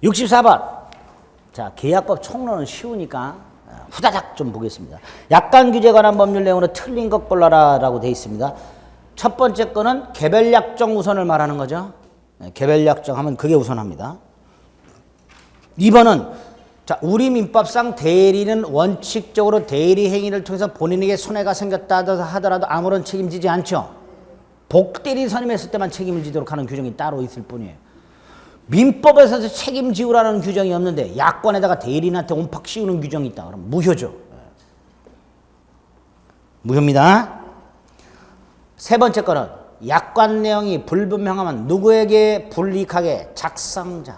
64번. 자, 계약법 총론은 쉬우니까 후다닥 좀 보겠습니다. 약관 규제에 관한 법률 내용으로 틀린 것 골라라라고 되어 있습니다. 첫 번째 거는 개별약정 우선을 말하는 거죠. 개별약정 하면 그게 우선합니다. 2번은 자, 우리 민법상 대리는 원칙적으로 대리 행위를 통해서 본인에게 손해가 생겼다 하더라도 아무런 책임지지 않죠. 복대리 선임했을 때만 책임을 지도록 하는 규정이 따로 있을 뿐이에요. 민법에서 책임 지우라는 규정이 없는데 약관에다가 대리인한테 온팍 씌우는 규정이 있다. 그럼 무효죠. 무효입니다. 세 번째 거는 약관 내용이 불분명하면 누구에게 불이익하게 작성자.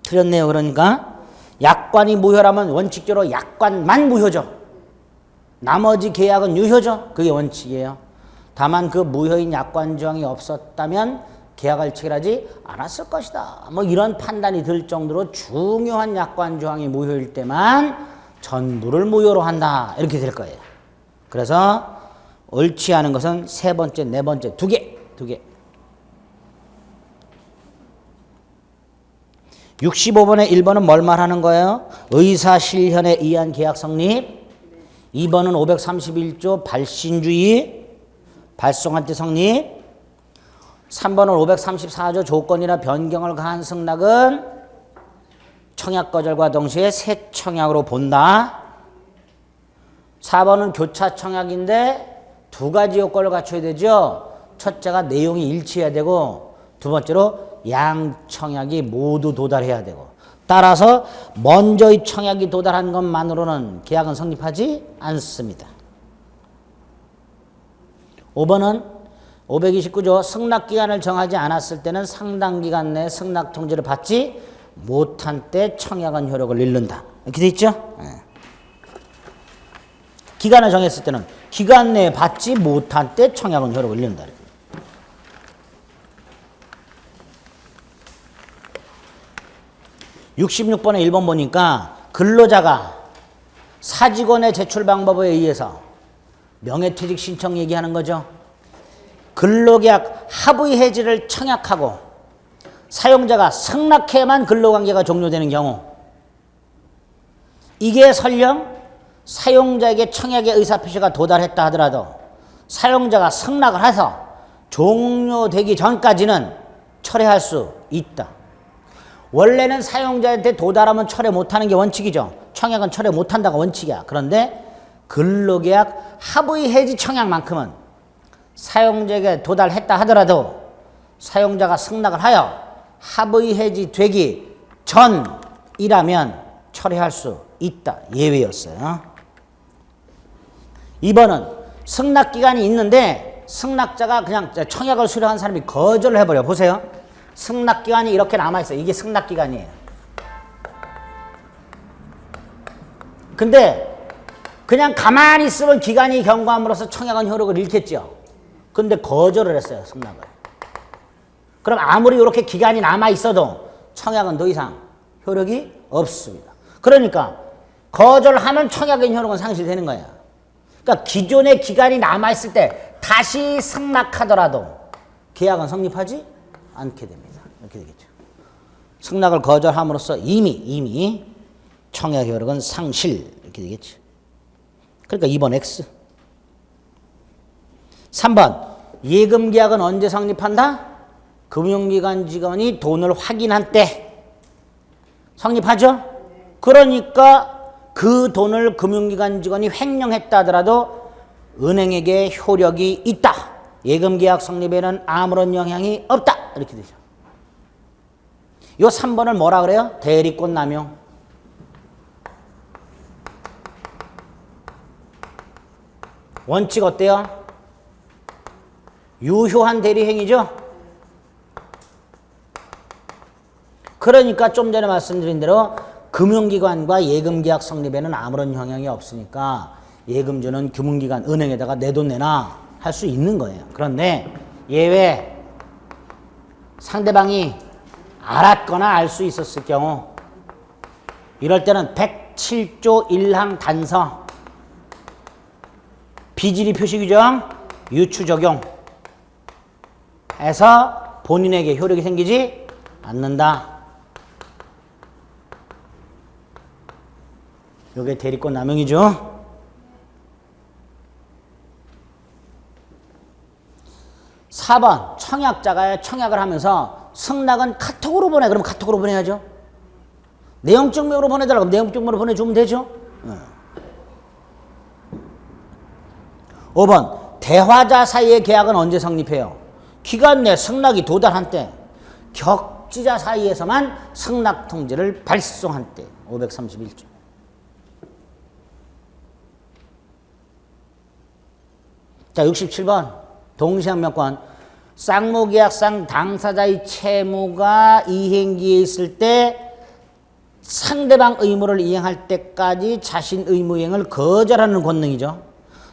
틀렸네요. 그러니까 약관이 무효라면 원칙적으로 약관만 무효죠. 나머지 계약은 유효죠. 그게 원칙이에요. 다만 그 무효인 약관 조항이 없었다면 계약을 체결하지 않았을 것이다. 뭐 이런 판단이 들 정도로 중요한 약관 조항이 무효일 때만 전부를 무효로 한다. 이렇게 될 거예요. 그래서 옳지 않은 것은 세 번째, 네 번째 두 개. 65번에 1번은 뭘 말하는 거예요? 의사실현에 의한 계약 성립. 2번은 531조 발신주의, 발송한 때 성립. 3번은 534조 조건이나 변경을 가한 승낙은 청약 거절과 동시에 새 청약으로 본다. 4번은 교차 청약인데 두 가지 요건을 갖춰야 되죠. 첫째가 내용이 일치해야 되고 두 번째로 양 청약이 모두 도달해야 되고 따라서 먼저의 청약이 도달한 것만으로는 계약은 성립하지 않습니다. 5번은 529조 승낙기간을 정하지 않았을 때는 상당 기간 내에 승낙 통지를 받지 못한 때 청약은 효력을 잃는다. 이렇게 돼 있죠? 기간을 정했을 때는 기간 내에 받지 못한 때 청약은 효력을 잃는다. 66번에 1번 보니까 근로자가 사직원의 제출 방법에 의해서 명예퇴직 신청 얘기하는 거죠. 근로계약 합의 해지를 청약하고 사용자가 승낙해야만 근로관계가 종료되는 경우 이게 설령 사용자에게 청약의 의사표시가 도달했다 하더라도 사용자가 승낙을 해서 종료되기 전까지는 철회할 수 있다. 원래는 사용자한테 도달하면 철회 못하는 게 원칙이죠. 청약은 철회 못한다가 원칙이야. 그런데 근로계약 합의 해지 청약만큼은 사용자에게 도달했다 하더라도 사용자가 승낙을 하여 합의 해지 되기 전이라면 철회할 수 있다. 예외였어요. 2번은 승낙기간이 있는데 승낙자가 그냥 청약을 수령한 사람이 거절을 해버려. 보세요. 승낙기간이 이렇게 남아있어요. 이게 승낙기간이에요. 근데 그냥 가만히 있으면 기간이 경과함으로써 청약은 효력을 잃겠죠. 근데 거절을 했어요. 승낙을. 그럼 아무리 이렇게 기간이 남아있어도 청약은 더 이상 효력이 없습니다. 그러니까 거절하면 청약의 효력은 상실되는 거야. 그러니까 기존의 기간이 남아있을 때 다시 승낙하더라도 계약은 성립하지 않게 됩니다. 이렇게 되겠죠. 승낙을 거절함으로써 이미 청약 효력은 상실 이렇게 되겠죠. 그러니까 2번 X. 3번 예금 계약은 언제 성립한다? 금융기관 직원이 돈을 확인한 때 성립하죠. 그러니까 그 돈을 금융기관 직원이 횡령했다 하더라도 은행에게 효력이 있다. 예금 계약 성립에는 아무런 영향이 없다. 이렇게 되죠. 요 3번을 뭐라 그래요? 대리권 남용. 원칙 어때요? 유효한 대리행위죠? 그러니까 좀 전에 말씀드린 대로 금융기관과 예금계약 성립에는 아무런 영향이 없으니까 예금주는 금융기관, 은행에다가 내 돈 내놔 할 수 있는 거예요. 그런데 예외 상대방이 알았거나 알 수 있었을 경우 이럴 때는 107조 1항 단서 비질이 표시규정 유추 적용 해서 본인에게 효력이 생기지 않는다. 요게 대리권 남용이죠. (4번) 청약자가 청약을 하면서 승낙은 카톡으로 보내. 그러면 카톡으로 보내야죠. 내용증 메모로 보내달라고 하면 내용증 메모로 보내주면 되죠. 5번 대화자 사이의 계약은 언제 성립해요? 기간 내 승낙이 도달한 때, 격지자 사이에서만 승낙 통지를 발송한 때. 531조. 자, 67번 동시항명권. 쌍무계약상 당사자의 채무가 이행기에 있을 때 상대방 의무를 이행할 때까지 자신 의무 이행을 거절하는 권능이죠.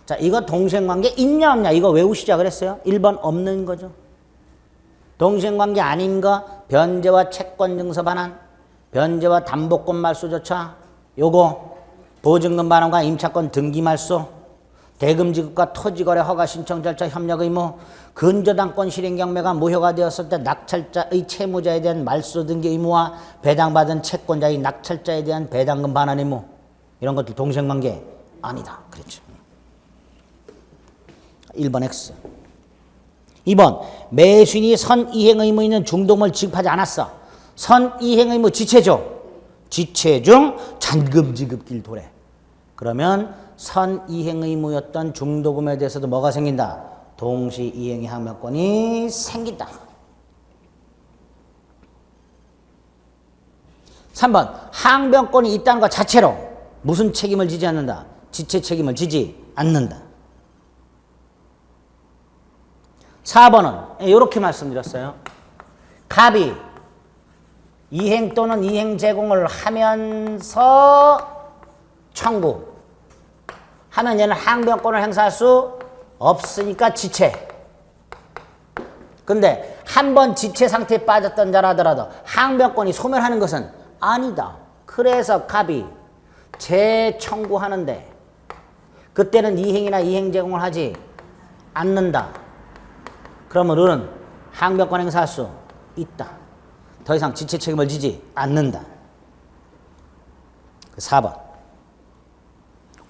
자, 이거 동생관계 있냐 없냐 이거 외우시자 그랬어요. 1번 없는 거죠. 동생관계 아닌 거 변제와 채권증서 반환, 변제와 담보권 말소 조차, 요거 보증금 반환과 임차권 등기 말소, 대금 지급과 토지거래 허가 신청 절차 협력 의무, 근저당권 실행 경매가 무효가 되었을 때 낙찰자의 채무자에 대한 말소 등기 의무와 배당받은 채권자의 낙찰자에 대한 배당금 반환 의무, 이런 것들 동생관계 아니다. 그렇죠. 1번 X. 2번 매수인이 선이행 의무 있는 중도금을 지급하지 않았어. 선이행 의무 지체죠. 지체 중 잔금 지급길 도래. 그러면 선이행 의무였던 중도금에 대해서도 뭐가 생긴다? 동시이행의 항명권이 생긴다. 3번 항변권이 있다는 것 자체로 무슨 책임을 지지 않는다? 지체 책임을 지지 않는다. 4번은 이렇게 말씀드렸어요. 갑이 이행 또는 이행 제공을 하면서 청구 하면 얘는 항변권을 행사할 수 없으니까 지체. 근데 한 번 지체 상태에 빠졌던 자라더라도 항변권이 소멸하는 것은 아니다. 그래서 갑이 재청구하는데 그때는 이행이나 이행 제공을 하지 않는다. 그러면 을은 항변권 행사할 수 있다. 더 이상 지체 책임을 지지 않는다. 4번.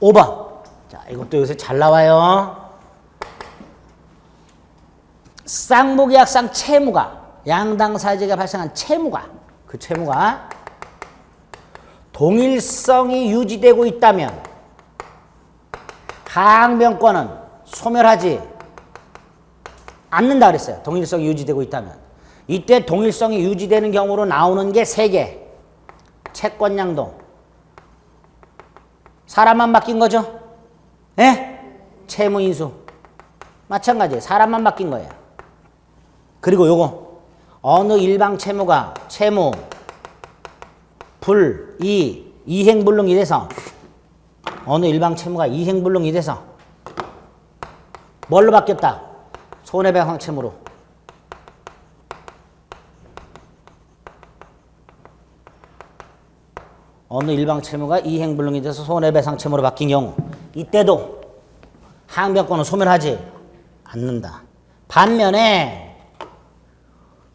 5번. 자, 이것도 요새 잘 나와요. 쌍무계약상 채무가, 양당사자에게 발생한 채무가, 그 채무가 동일성이 유지되고 있다면 항변권은 소멸하지 않는다 그랬어요. 동일성이 유지되고 있다면. 이때 동일성이 유지되는 경우로 나오는 게 3개. 채권양도. 사람만 바뀐 거죠? 예? 채무인수. 마찬가지예요. 사람만 바뀐 거예요. 그리고 요거. 어느 일방 채무가 채무, 이행불능이 돼서 어느 일방 채무가 이행불능이 돼서 뭘로 바뀌었다? 손해배상 채무로. 어느 일방 채무가 이행불능이 돼서 손해배상 채무로 바뀐 경우 이때도 항변권은 소멸하지 않는다. 반면에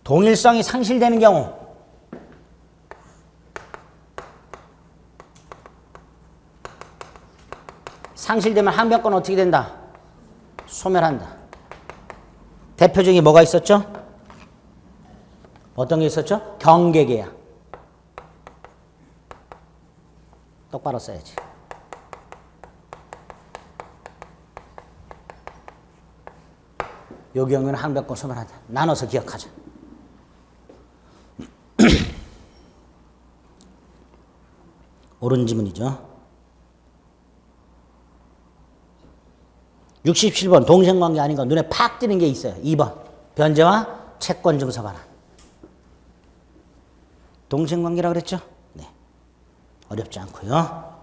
동일성이 상실되는 경우 상실되면 항변권은 어떻게 된다? 소멸한다. 대표적인 뭐가 있었죠? 어떤 게 있었죠? 경계계약. 똑바로 써야지. 요 경우는 항변권 소멸하자. 나눠서 기억하자. 옳은 지문이죠. 67번 동생관계 아닌 거 눈에 팍 띄는 게 있어요. 2번 변제와 채권증서 반환. 동생관계라고 그랬죠? 네, 어렵지 않고요.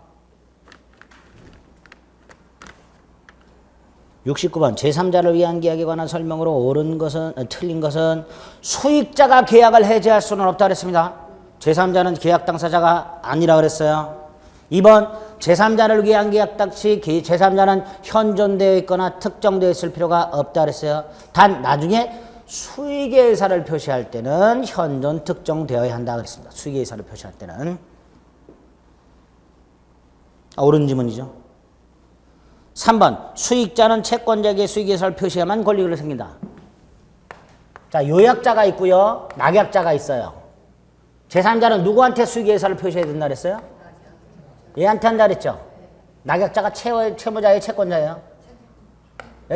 69번 제3자를 위한 계약에 관한 설명으로 옳은 것은 틀린 것은 수익자가 계약을 해지할 수는 없다 그랬습니다. 제3자는 계약 당사자가 아니라 그랬어요. 2번 제3자를 위한 계약 당시 제3자는 현존되어 있거나 특정되어 있을 필요가 없다 그랬어요. 단 나중에 수익의사를 표시할 때는 현존 특정되어야 한다 그랬습니다. 수익의사를 표시할 때는. 옳은 지문이죠. 3번 수익자는 채권자에게 수익의사를 표시해야만 권리가 생긴다. 자, 요약자가 있고요. 낙약자가 있어요. 제3자는 누구한테 수익의사를 표시해야 된다 그랬어요? 얘한테 한다 그랬죠. 낙약자가 채무자예요, 채권자예요?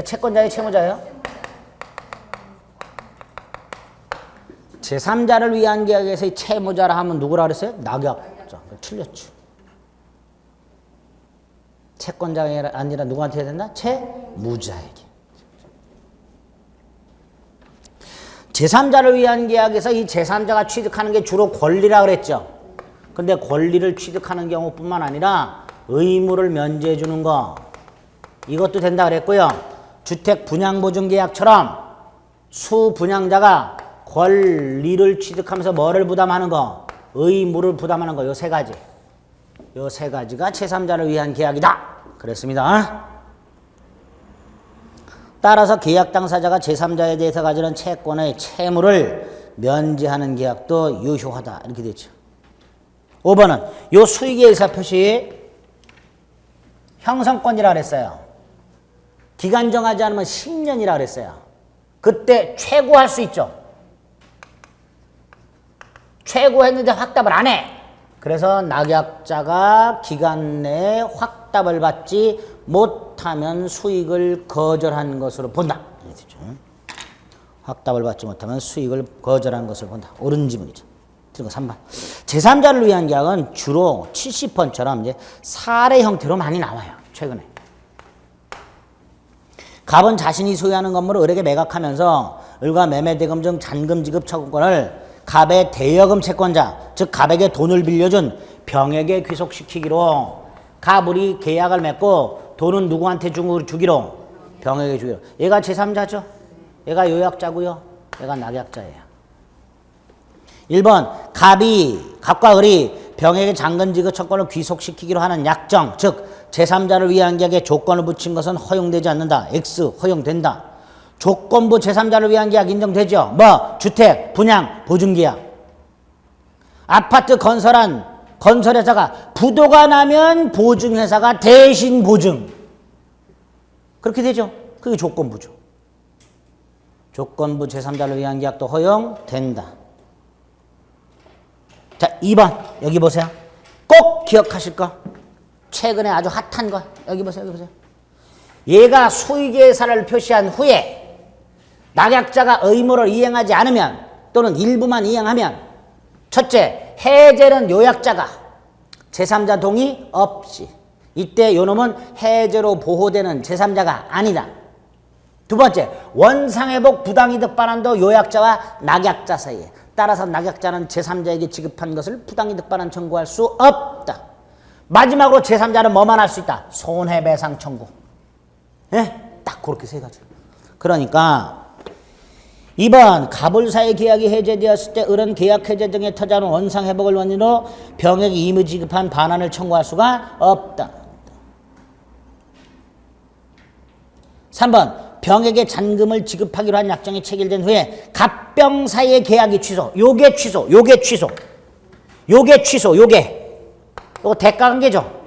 채권자예요, 채무자예요? 제3자를 위한 계약에서 채무자라 하면 누구라 그랬어요? 낙약자. 틀렸죠. 채권자가 아니라 누구한테 해야 된다? 채무자에게. 제3자를 위한 계약에서 이 제3자가 취득하는 게 주로 권리라 그랬죠. 근데 권리를 취득하는 경우뿐만 아니라 의무를 면제해 주는 거 이것도 된다 그랬고요. 주택 분양 보증 계약처럼 수분양자가 권리를 취득하면서 뭐를 부담하는 거? 의무를 부담하는 거. 요 세 가지. 요 세 가지가 제3자를 위한 계약이다. 그랬습니다. 따라서 계약 당사자가 제3자에 대해서 가지는 채권의 채무를 면제하는 계약도 유효하다. 이렇게 되죠. 5번은 요 수익의 의사 표시 형성권이라 그랬어요. 기간 정하지 않으면 10년이라 그랬어요. 그때 최고할 수 있죠. 최고했는데 확답을 안 해. 그래서 낙약자가 기간 내에 확답을 받지 못하면 수익을 거절한 것으로 본다. 확답을 받지 못하면 수익을 거절한 것을 본다. 옳은 지문이죠. 그리고 3번. 제3자를 위한 계약은 주로 70번처럼 이제 사례 형태로 많이 나와요. 최근에. 갑은 자신이 소유하는 건물을 을에게 매각하면서 을과 매매대금 등 잔금 지급 처분권을 갑의 대여금 채권자, 즉 갑에게 돈을 빌려준 병에게 귀속시키기로 갑을이 계약을 맺고 돈은 누구한테 주기로? 병에게 주기로. 얘가 제3자죠. 얘가 요약자고요. 얘가 낙약자예요. 1번 갑과 을이 병에게 잔금 지급 채권을 귀속시키기로 하는 약정, 즉 제3자를 위한 계약에 조건을 붙인 것은 허용되지 않는다. X 허용된다. 조건부 제3자를 위한 계약 인정되죠. 뭐? 주택, 분양, 보증계약. 아파트 건설회사가 부도가 나면 보증회사가 대신 보증. 그렇게 되죠. 그게 조건부죠. 조건부 제3자를 위한 계약도 허용된다. 자, 2번 여기 보세요. 꼭 기억하실 거. 최근에 아주 핫한 거. 여기 보세요. 여기 보세요. 얘가 수익의사를 표시한 후에 낙약자가 의무를 이행하지 않으면 또는 일부만 이행하면 첫째, 해제는 요약자가 제3자 동의 없이 이때 요놈은 해제로 보호되는 제3자가 아니다. 두 번째, 원상회복 부당이득 반환도 요약자와 낙약자 사이에. 따라서 낙약자는 제3자에게 지급한 것을 부당이득 반환 청구할 수 없다. 마지막으로 제3자는 뭐만 할 수 있다? 손해배상 청구. 예? 딱 그렇게 세 가지. 그러니까 2번 갑을사의 계약이 해제되었을 때 을은 계약 해제 등에 터자는 원상회복을 원인으로 병에게 임의 지급한 반환을 청구할 수가 없다. 3번 병에게 잔금을 지급하기로 한 약정이 체결된 후에 갑병 사이의 계약이 취소. 요게 요거 대가관계죠.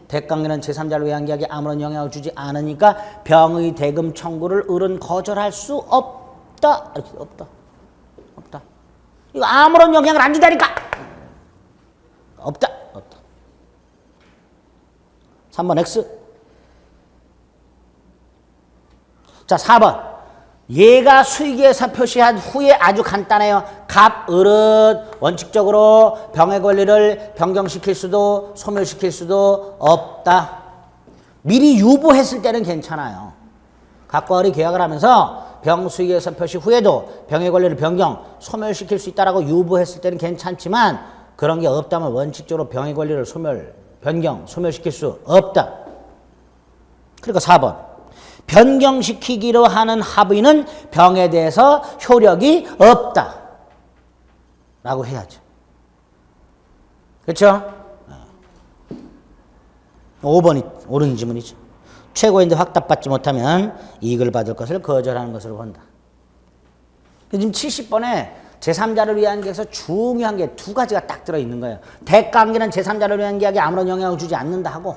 대가관계는 제3자를 위한 계약에 아무런 영향을 주지 않으니까 병의 대금 청구를 을은 거절할 수 없다. 없다. 이거 아무런 영향을 안 준다니까. 없다. 3번 X. 자, 4번. 얘가 수익의사 표시한 후에 아주 간단해요. 갑, 을은 원칙적으로 병의 권리를 변경시킬 수도 소멸시킬 수도 없다. 미리 유보했을 때는 괜찮아요. 갑과 을이 계약을 하면서 병 수익의사 표시 후에도 병의 권리를 변경, 소멸시킬 수 있다라고 유보했을 때는 괜찮지만 그런 게 없다면 원칙적으로 병의 권리를 변경, 소멸시킬 수 없다. 그러니까 4번. 변경시키기로 하는 합의는 병에 대해서 효력이 없다. 라고 해야죠. 그렇죠? 5번이 옳은 지문이죠. 최고인데 확답받지 못하면 이익을 받을 것을 거절하는 것으로 본다. 지금 70번에 제3자를 위한 계약에서 중요한 게 두 가지가 딱 들어있는 거예요. 대가관계는 제3자를 위한 계약에 아무런 영향을 주지 않는다 하고,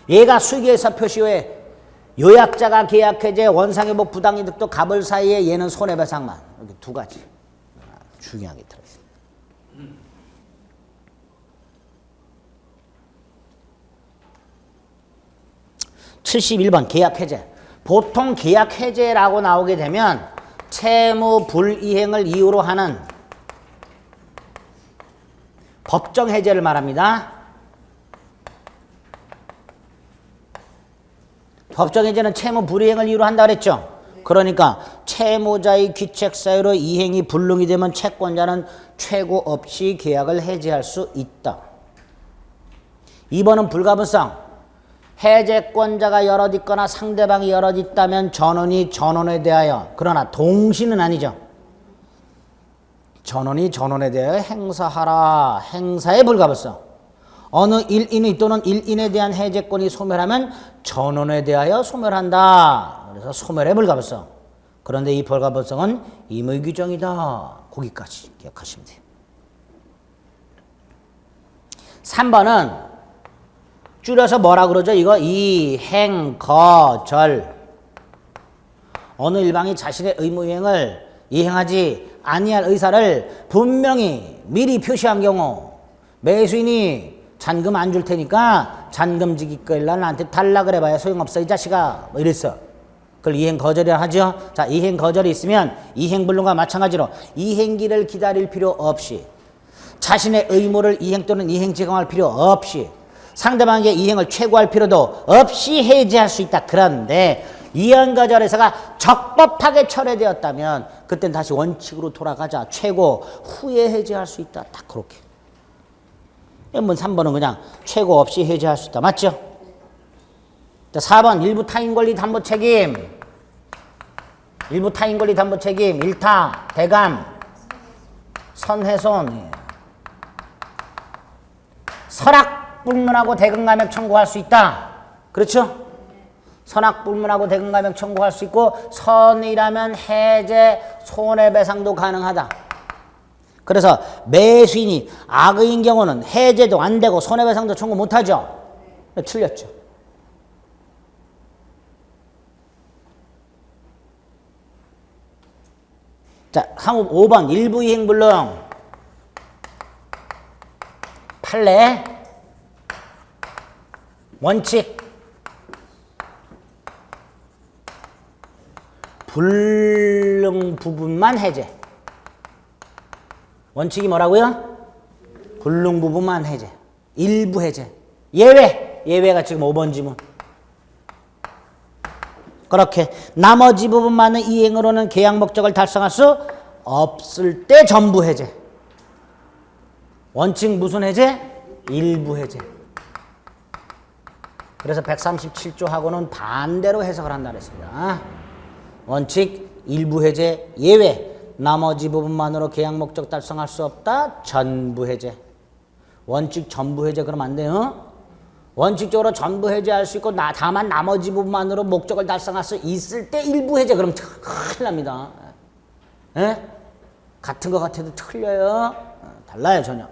얘가 수기에서 표시 후에 요약자가 계약해제, 원상회복, 부당이득도 갑을 사이에 얘는 손해배상만. 이렇게 두 가지 중요한 게 들어있습니다. 71번 계약해제. 보통 계약해제라고 나오게 되면 채무 불이행을 이유로 하는 법정해제를 말합니다. 법정해제는 채무 불이행을 이유로 한다 그랬죠. 그러니까 채무자의 귀책 사유로 이행이 불능이 되면 채권자는 최고 없이 계약을 해제할 수 있다. 2번은 불가분성. 해제권자가 여럿 있거나 상대방이 여럿 있다면 전원이 전원에 대하여, 그러나 동시는 아니죠. 전원이 전원에 대하여 행사하라. 행사의 불가분성. 어느 일인의 또는 일인에 대한 해제권이 소멸하면 전원에 대하여 소멸한다. 그래서 소멸의 불가분성. 그런데 이 불가분성은 임의 규정이다. 거기까지 기억하시면 돼요. 3번은 줄여서 뭐라 그러죠? 이거 이행거절. 어느 일방이 자신의 의무이행을 이행하지 아니할 의사를 분명히 미리 표시한 경우, 매수인이 잔금 안 줄 테니까 잔금지기거일 날 나한테 달라 그래봐야 소용없어 이 자식아, 뭐 이랬어. 그걸 이행거절이라 하죠. 자, 이행거절이 있으면 이행불능과 마찬가지로 이행기를 기다릴 필요 없이, 자신의 의무를 이행 또는 이행 제공할 필요 없이, 상대방에게 이행을 최고할 필요도 없이 해제할 수 있다. 그런데 이행거절에서가 적법하게 철회되었다면 그땐 다시 원칙으로 돌아가자. 최고 후에 해제할 수 있다. 딱 그렇게. 3번은 그냥 최고 없이 해제할 수 있다. 맞죠? 4번 일부 타인권리 담보책임. 일부 타인권리 담보책임. 일타, 대감, 선훼손. 설악불문하고 대금감액 청구할 수 있다. 그렇죠? 선악불문하고 대금감액 청구할 수 있고, 선이라면 해제, 손해배상도 가능하다. 그래서 매수인이 악의인 경우는 해제도 안 되고 손해배상도 청구 못하죠. 틀렸죠. 자, 5번 일부 이행불능. 판례 원칙 불능 부분만 해제. 원칙이 뭐라고요? 불능 부분만 해제. 일부 해제. 예외. 예외가 지금 5번 지문. 그렇게 나머지 부분만의 이행으로는 계약 목적을 달성할 수 없을 때 전부 해제. 원칙 무슨 해제? 일부 해제. 그래서 137조하고는 반대로 해석을 한다 그랬습니다. 원칙 일부 해제 예외. 나머지 부분만으로 계약 목적 달성할 수 없다. 전부 해제. 원칙 전부 해제 그러면 안 돼요. 원칙적으로 전부 해제할 수 있고 다만 나머지 부분만으로 목적을 달성할 수 있을 때 일부 해제. 그럼 큰일 납니다. 에? 같은 것 같아도 틀려요. 달라요 전혀.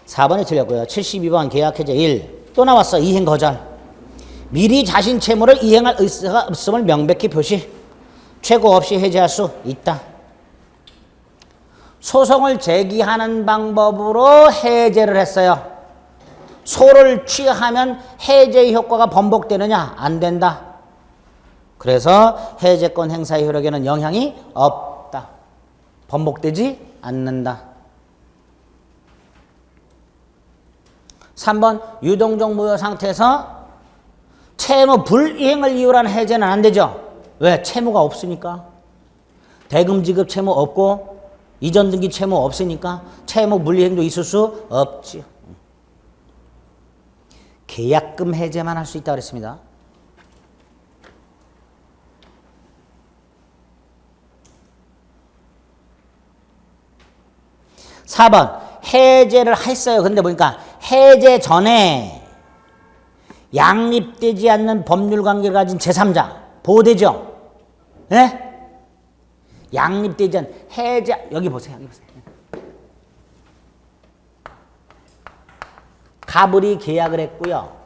4번이 틀렸고요. 72번 계약해제 1. 또 나왔어. 이행거절. 미리 자신 채무를 이행할 의사가 없음을 명백히 표시. 최고 없이 해제할 수 있다. 소송을 제기하는 방법으로 해제를 했어요. 소를 취하면 해제의 효과가 번복되느냐? 안 된다. 그래서 해제권 행사의 효력에는 영향이 없다. 번복되지 않는다. 3번 유동적 무효 상태에서 채무 불이행을 이유로 하는 해제는 안 되죠. 왜? 채무가 없으니까. 대금 지급 채무 없고 이전 등기 채무 없으니까 채무 불이행도 있을 수 없지요. 계약금 해제만 할 수 있다고 그랬습니다. (4번) 해제를 했어요. 근데 보니까 해제 전에 양립되지 않는 법률관계를 가진 제3자, 보호되죠? 예? 양립되지 않은 해제, 여기 보세요. 여기 보세요. 갑을이 계약을 했고요.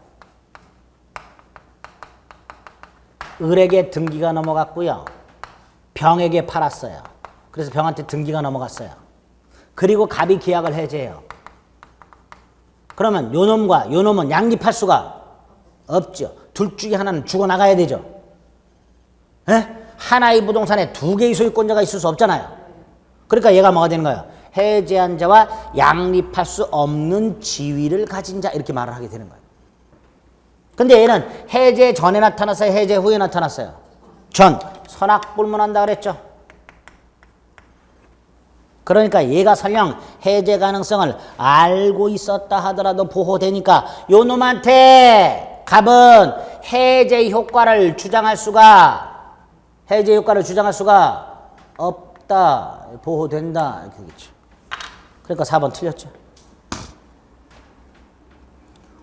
을에게 등기가 넘어갔고요. 병에게 팔았어요. 그래서 병한테 등기가 넘어갔어요. 그리고 갑이 계약을 해제해요. 그러면 요놈과 요놈은 양립할 수가 없죠. 둘 중에 하나는 죽어나가야 되죠. 에? 하나의 부동산에 두 개의 소유권자가 있을 수 없잖아요. 그러니까 얘가 뭐가 되는 거예요? 해제한 자와 양립할 수 없는 지위를 가진 자 이렇게 말을 하게 되는 거예요. 근데 얘는 해제 전에 나타났어요? 해제 후에 나타났어요? 전. 선악불문한다 그랬죠. 그러니까 얘가 설령 해제 가능성을 알고 있었다 하더라도 보호되니까 요 놈한테 갑은 해제 효과를 주장할 수가 없다. 보호된다. 이렇게 되겠죠. 그러니까 4번 틀렸죠.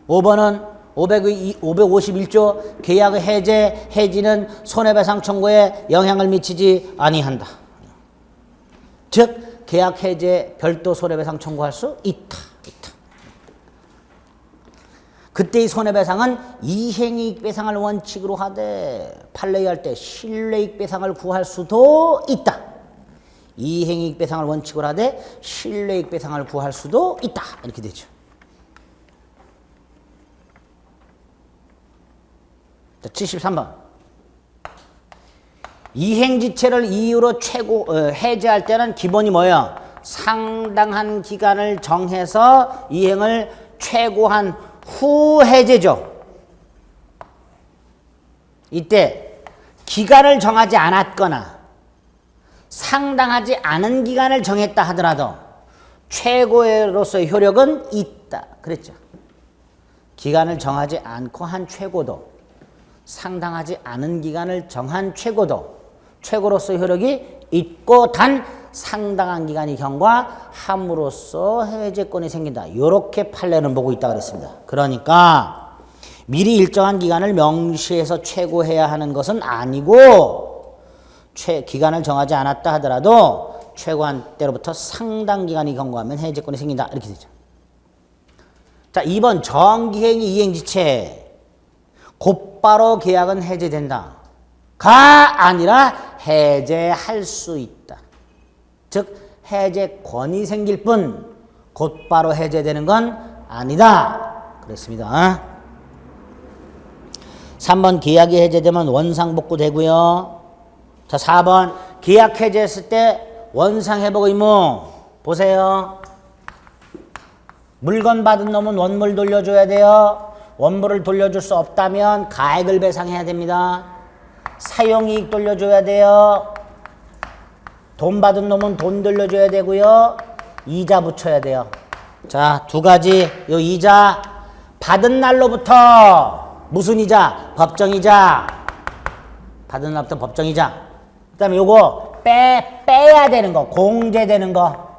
5번은 551조 계약의 해지는 손해배상 청구에 영향을 미치지 아니한다. 즉 계약 해제 별도 손해배상 청구할 수 있다. 그때의 손해배상은 이행이익 배상을 원칙으로 하되 판례할 때 실례이익 배상을 구할 수도 있다. 이행이익 배상을 원칙으로 하되 실례이익 배상을 구할 수도 있다. 이렇게 되죠. 자, 73번. 이행지체를 이유로 해제할 때는 기본이 뭐예요? 상당한 기간을 정해서 이행을 최고한 후 해제죠. 이때 기간을 정하지 않았거나 상당하지 않은 기간을 정했다 하더라도 최고로서의 효력은 있다. 그랬죠. 기간을 정하지 않고 한 최고도 상당하지 않은 기간을 정한 최고로서의 효력이 있고 단 상당한 기간이 경과함으로써 해제권이 생긴다. 이렇게 판례는 보고 있다 그랬습니다. 그러니까 미리 일정한 기간을 명시해서 최고해야 하는 것은 아니고 기간을 정하지 않았다 하더라도 최고한 때로부터 상당 기간이 경과하면 해제권이 생긴다. 이렇게 되죠. 자, 2번 정기행위 이행지체 곧바로 계약은 해제된다. 가 아니라 해제할 수 있다. 즉 해제권이 생길 뿐 곧바로 해제되는 건 아니다. 그랬습니다. 3번 계약이 해제되면 원상복구되고요. 자, 4번 계약 해제했을 때 원상회복 의무 보세요. 물건 받은 놈은 원물 돌려줘야 돼요. 원물을 돌려줄 수 없다면 가액을 배상해야 됩니다. 사용이익 돌려줘야 돼요. 돈 받은 놈은 돈 돌려줘야 되고요. 이자 붙여야 돼요. 자, 두 가지. 요 이자 받은 날로부터 무슨 이자? 법정이자. 받은 날부터 법정이자. 그 다음에 요거 빼야 되는 거. 공제되는 거.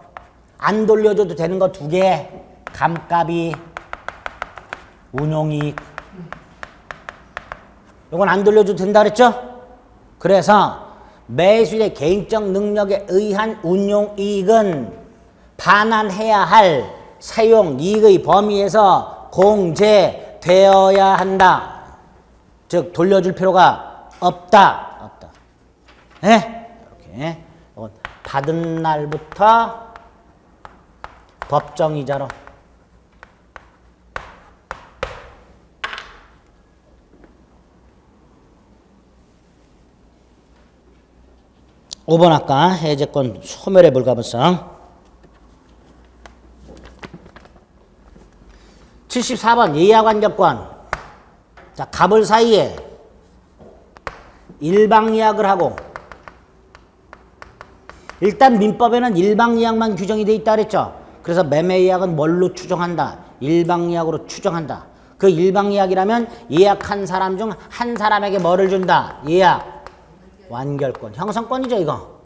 안 돌려줘도 되는 거 두 개. 감가비. 운용이익. 요건 안 돌려줘도 된다 그랬죠? 그래서 매수인의 개인적 능력에 의한 운용이익은 반환해야 할 사용이익의 범위에서 공제되어야 한다. 즉 돌려줄 필요가 없다. 네? 이렇게 받은 날부터 법정이자로 5번 아까 해제권 소멸의 불가분성. 74번 예약완전권. 자, 갑을 사이에 일방예약을 하고 일단 민법에는 일방예약만 규정이 돼 있다 그랬죠. 그래서 매매예약은 뭘로 추정한다? 일방예약으로 추정한다. 그 일방예약이라면 예약한 사람 중 한 사람에게 뭐를 준다? 예약 완결권. 형성권이죠 이거.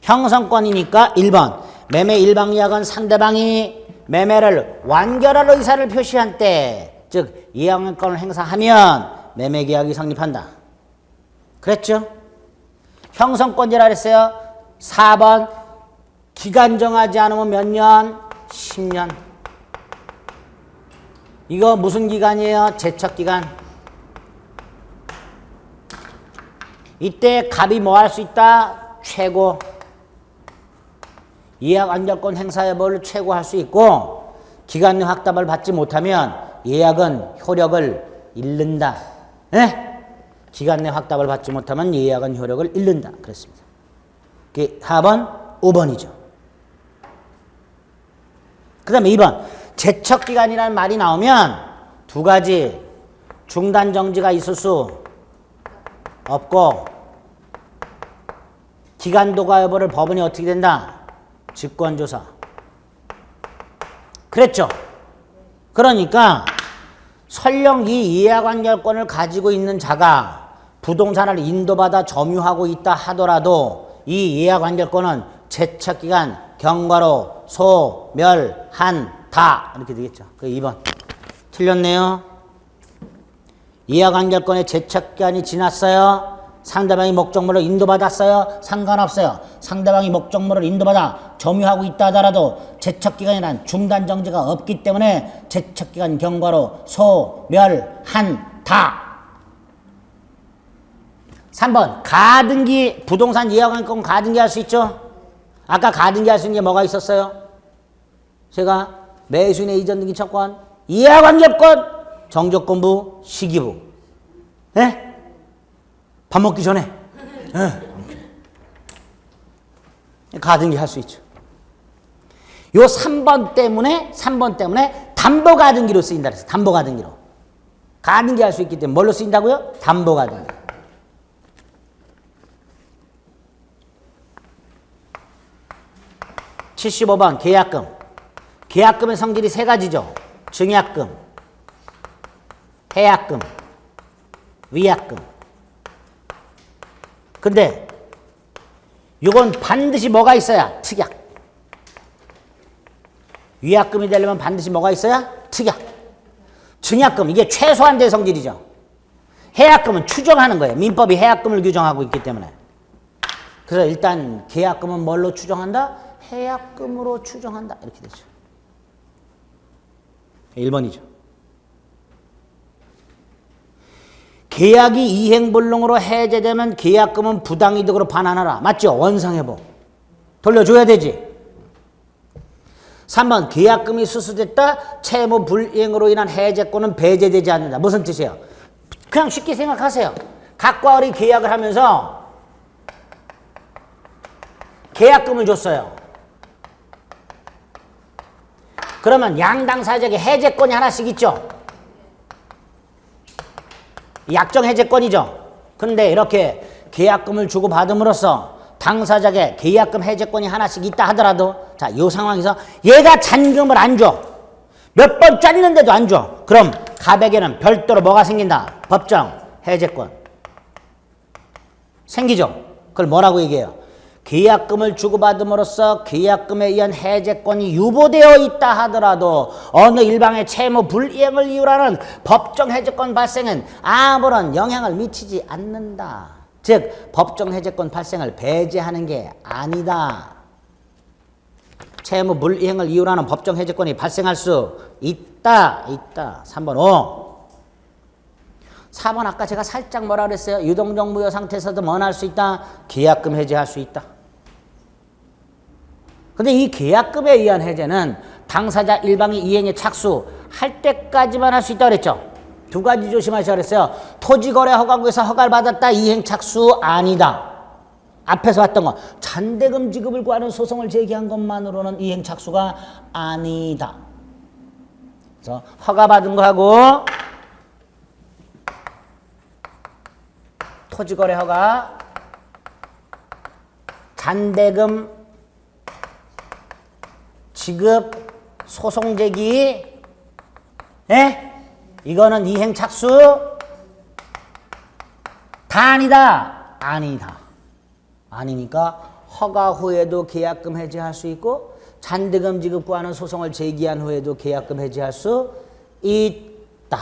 형성권이니까 1번 매매 일방예약은 상대방이 매매를 완결할 의사를 표시한 때 즉 예약권을 행사하면 매매계약이 성립한다. 그랬죠? 형성권자라 그랬어요. 4번 기간 정하지 않으면 몇 년? 10년. 이거 무슨 기간이에요? 제척기간. 이때 갑이 뭐 할 수 있다? 최고. 예약 완결권 행사 여부를 최고할 수 있고 기간 내 확답을 받지 못하면 예약은 효력을 잃는다. 예? 기간 내 확답을 받지 못하면 예약은 효력을 잃는다. 그랬습니다. 4번, 5번이죠. 그 다음에 2번. 제척기간이라는 말이 나오면 두 가지 중단 정지가 있을 수 없고 기간 도과 여부를 법원이 어떻게 된다? 직권조사. 그랬죠? 그러니까 설령 이 예약완결권을 가지고 있는 자가 부동산을 인도받아 점유하고 있다 하더라도 이 예약완결권은 제척기간 경과로 소멸한다. 이렇게 되겠죠. 그 2번. 틀렸네요. 예약완결권의 제척기간이 지났어요. 상대방이 목적물을 인도받았어요. 상관없어요. 상대방이 목적물을 인도받아 점유하고 있다 하더라도 제척기간이란 중단정지가 없기 때문에 제척기간 경과로 소멸한다. 3번 가등기 부동산 예약완결권 가등기 할 수 있죠. 아까 가등기 할 수 있는 게 뭐가 있었어요? 제가 매수인의 이전 등기 채권 예약완결권 정적공부 시기부. 예? 밥 먹기 전에 가등기 할 수 있죠. 요 3번 때문에 담보 가등기로 쓰인다 그랬어요. 담보 가등기로. 가등기 할 수 있기 때문에 뭘로 쓰인다고요? 담보 가등기. (75번) 계약금. 계약금의 성질이 세 가지죠. 증약금, 해약금, 위약금. 근데 이건 반드시 뭐가 있어야? 특약. 위약금이 되려면 반드시 뭐가 있어야? 특약. 증약금, 이게 최소한대 성질이죠. 해약금은 추정하는 거예요. 민법이 해약금을 규정하고 있기 때문에. 그래서 일단 계약금은 뭘로 추정한다? 해약금으로 추정한다. 이렇게 되죠. 1번이죠. 계약이 이행불능으로 해제되면 계약금은 부당이득으로 반환하라. 맞죠? 원상회복. 돌려줘야 되지. 3번 계약금이 수수됐다. 채무 불이행으로 인한 해제권은 배제되지 않는다. 무슨 뜻이에요? 그냥 쉽게 생각하세요. 각과 을이 계약을 하면서 계약금을 줬어요. 그러면 양당 사적에 해제권이 하나씩 있죠. 약정 해제권이죠. 근데 이렇게 계약금을 주고받음으로써 당사자에게 계약금 해제권이 하나씩 있다 하더라도 자, 이 상황에서 얘가 잔금을 안 줘. 몇 번 짰는데도 안 줘. 그럼 갑에게는 별도로 뭐가 생긴다? 법정 해제권. 생기죠. 그걸 뭐라고 얘기해요? 계약금을 주고받음으로써 계약금에 의한 해제권이 유보되어 있다 하더라도 어느 일방의 채무 불이행을 이유로 하는 법정 해제권 발생은 아무런 영향을 미치지 않는다. 즉 법정 해제권 발생을 배제하는 게 아니다. 채무 불이행을 이유로 하는 법정 해제권이 발생할 수 있다. 3번 5. 4번 아까 제가 살짝 뭐라 그랬어요? 유동적 무효 상태에서도 뭐 할 수 있다? 계약금 해제할 수 있다. 근데 이 계약금에 의한 해제는 당사자 일방이 이행에 착수할 때까지만 할 수 있다고 그랬죠. 두 가지 조심하시라고 그랬어요. 토지거래 허가구에서 허가를 받았다. 이행 착수 아니다. 앞에서 봤던 거. 잔대금 지급을 구하는 소송을 제기한 것만으로는 이행 착수가 아니다. 그래서 허가받은 거하고 토지거래 허가, 잔대금 지급, 소송 제기, 이거는 이행 착수 다 아니다. 아니다. 아니니까 허가 후에도 계약금 해제할 수 있고 잔대금 지급 구하는 소송을 제기한 후에도 계약금 해제할 수 있다.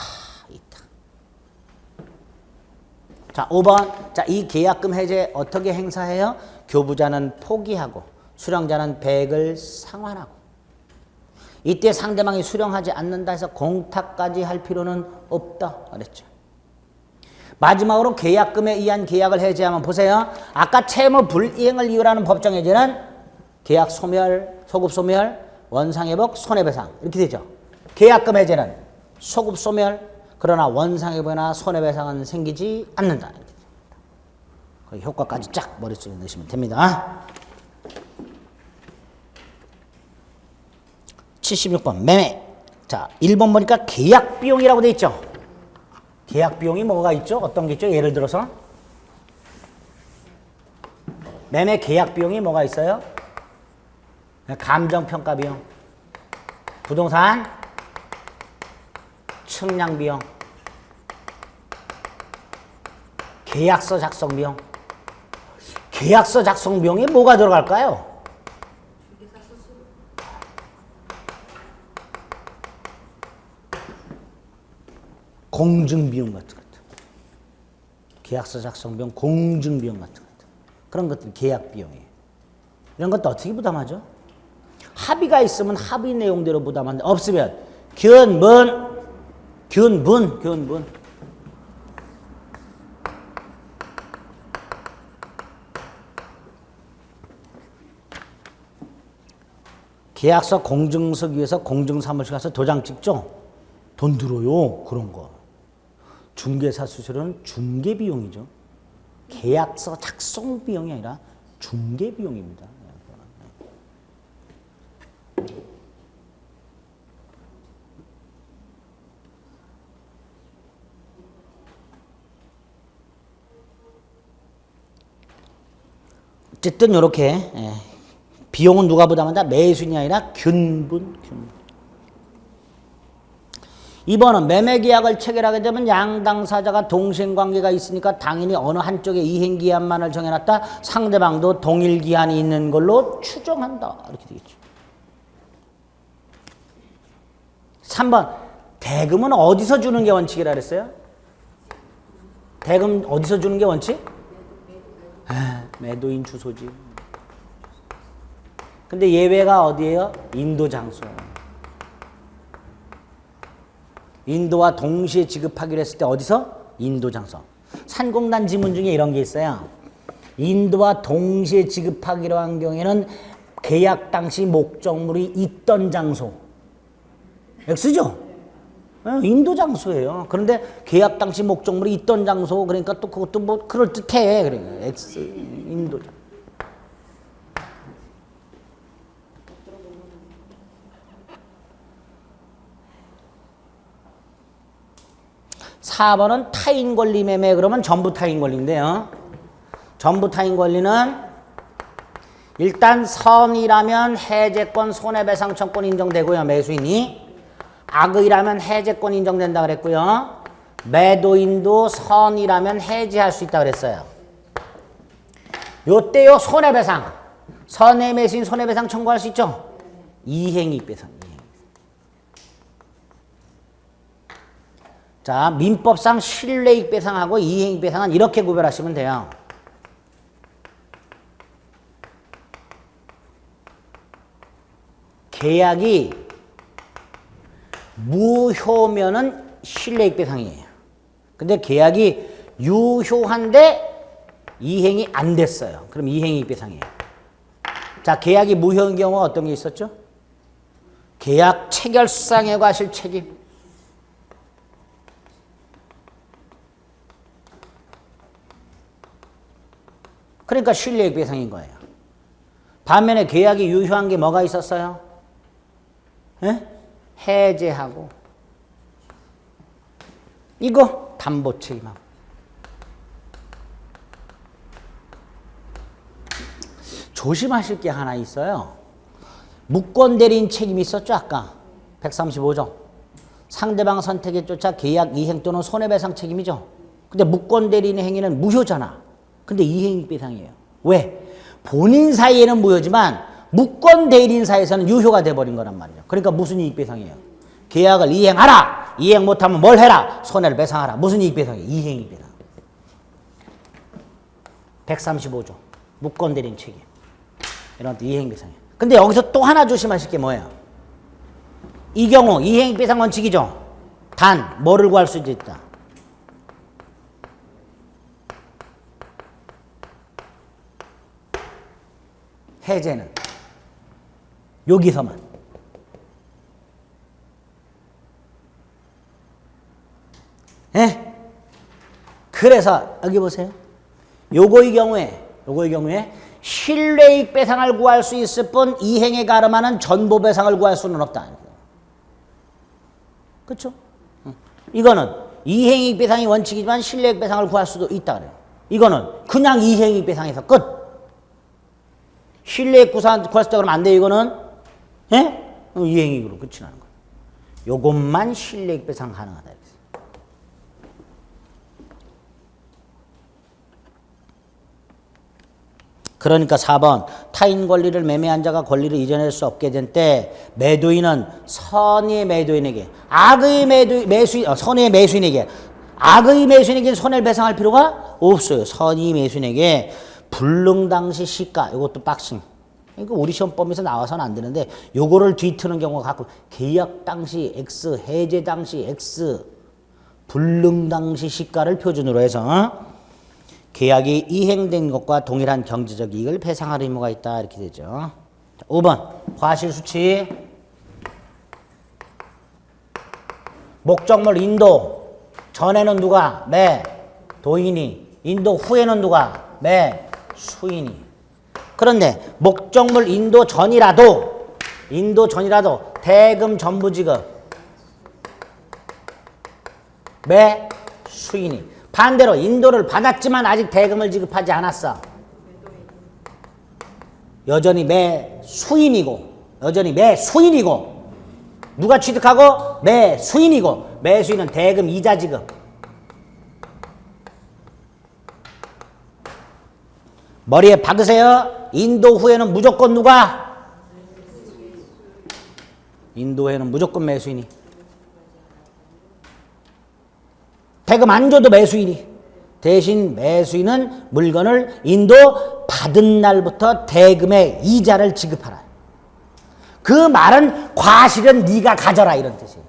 자, 5번. 자, 이 계약금 해제 어떻게 행사해요? 교부자는 포기하고 수령자는 배액을 상환하고. 이때 상대방이 수령하지 않는다 해서 공탁까지 할 필요는 없다 그랬죠. 마지막으로 계약금에 의한 계약을 해제하면 보세요. 아까 채무 불이행을 이유로 하는 법정 해제는 계약 소멸, 소급 소멸, 원상회복, 손해배상 이렇게 되죠. 계약금 해제는 소급 소멸, 그러나 원상회복이나 손해배상은 생기지 않는다. 그 효과까지 쫙 머릿속에 넣으시면 됩니다. 76번 매매. 자, 1번 보니까 계약비용이라고 돼 있죠. 계약비용이 뭐가 있죠? 어떤 게 있죠? 예를 들어서 매매 계약비용이 뭐가 있어요? 감정평가비용, 부동산 측량비용, 계약서 작성비용. 계약서 작성비용에 뭐가 들어갈까요? 공증비용 같은 것. 계약서 작성비용, 공증비용 같은 것. 그런 것들이 계약비용이에요. 이런 것도 어떻게 부담하죠? 합의가 있으면 합의 내용대로 부담하는데 없으면 견문. 계약서 공증서 위해서 공증사무실 가서 도장 찍죠? 돈 들어요. 그런 거. 중개사 수수료는 중개비용이죠. 계약서 작성 비용이 아니라 중개비용입니다. 어쨌든 이렇게 비용은 누가 부담한다? 매수인이 아니라 균분. 2번은 매매계약을 체결하게 되면 양당사자가 동시행관계가 있으니까 당연히 어느 한쪽의 이행기한만을 정해놨다. 상대방도 동일기한이 있는 걸로 추정한다. 이렇게 되겠죠. 3번 대금은 어디서 주는 게 원칙이라 그랬어요? 대금 어디서 주는 게 원칙? 매도인 주소지. 근데 예외가 어디예요? 인도 장소. 인도와 동시에 지급하기로 했을 때 어디서? 인도 장소. 산공단 지문 중에 이런 게 있어요. 인도와 동시에 지급하기로 한 경우에는 계약 당시 목적물이 있던 장소. X죠? 인도 장소예요. 그런데 계약 당시 목적물이 있던 장소, 그러니까 또 그것도 뭐 그럴듯해. 그러니까 X, 인도 장소. 4번은 타인 권리 매매. 그러면 전부 타인 권리인데요. 전부 타인 권리는 일단 선이라면 해제권, 손해배상 청권 인정되고요. 매수인이. 악의라면 해제권 인정된다 그랬고요. 매도인도 선이라면 해제할 수 있다 그랬어요. 요때요 손해배상. 선의 매수인 손해배상 청구할 수 있죠. 이행이익배상. 자, 민법상 실내익배상하고 이행이익배상은 이렇게 구별하시면 돼요. 계약이 무효면은 실내익배상이에요. 근데 계약이 유효한데 이행이 안 됐어요. 그럼 이행이익배상이에요. 자, 계약이 무효인 경우가 어떤 게 있었죠? 계약 체결상에 과실 책임. 그러니까 실내익배상인 거예요. 반면에 계약이 유효한 게 뭐가 있었어요? 에? 해제하고 이거 담보 책임하고. 조심하실 게 하나 있어요. 무권 대리인 책임이 있었죠. 아까 135조. 상대방 선택에 쫓아 계약 이행 또는 손해배상 책임이죠. 근데 무권 대리인의 행위는 무효잖아. 근데 이행이익배상이에요. 왜? 본인 사이에는 무효지만 무권 대리인 사이에서는 유효가 돼버린 거란 말이에요. 그러니까 무슨 이익배상이에요? 계약을 이행하라. 이행 못하면 뭘 해라? 손해를 배상하라. 무슨 이익배상이에요? 이행이익배상. 135조. 무건대리인 책임. 이런 것도 이행배상이에요. 근데 여기서 또 하나 조심하실 게 뭐예요? 이 경우 이행배상 원칙이죠. 단 뭐를 구할 수 있다? 해제는 여기서만. 예? 그래서 여기 보세요. 요거의 경우에 실외익 배상을 구할 수 있을 뿐 이행에 가름하는 전보 배상을 구할 수는 없다. 그렇죠? 이거는 이행익 배상이 원칙이지만 실외익 배상을 구할 수도 있다 그래요. 이거는 그냥 이행익 배상에서 끝. 실외익 구할 수 있다 그러면 안 돼요. 이거는 예? 이행익으로 끝이 나는 거예요. 요것만 실외익 배상 가능하다. 그러니까 4번 타인 권리를 매매한 자가 권리를 이전할 수 없게 된 때 매도인은 선의의 매도인에게 악의 매수인 선의의 매수인에게 악의 매수인에게 손해를 배상할 필요가 없어요. 선의 매수인에게 불능 당시 시가 이것도 박싱. 이거 우리 시험범위에서 나와서는 안 되는데 요거를 뒤트는 경우가 가끔 계약 당시 X, 해제 당시 X, 불능 당시 시가를 표준으로 해서 계약이 이행된 것과 동일한 경제적 이익을 배상할 의무가 있다 이렇게 되죠. 5번 과실수치 목적물 인도 전에는 누가 매도인이 인도 후에는 누가 매수인이. 그런데 목적물 인도 전이라도 대금 전부 지급 매수인이. 반대로 인도를 받았지만 아직 대금을 지급하지 않았어. 여전히 매수인이고 누가 취득하고 매수인이고 매수인은 대금 이자 지급. 머리에 박으세요. 인도 후에는 무조건 누가? 인도 후에는 무조건 매수인이. 대금 안 줘도 매수인이. 대신 매수인은 물건을 인도 받은 날부터 대금의 이자를 지급하라. 그 말은 과실은 네가 가져라 이런 뜻이에요.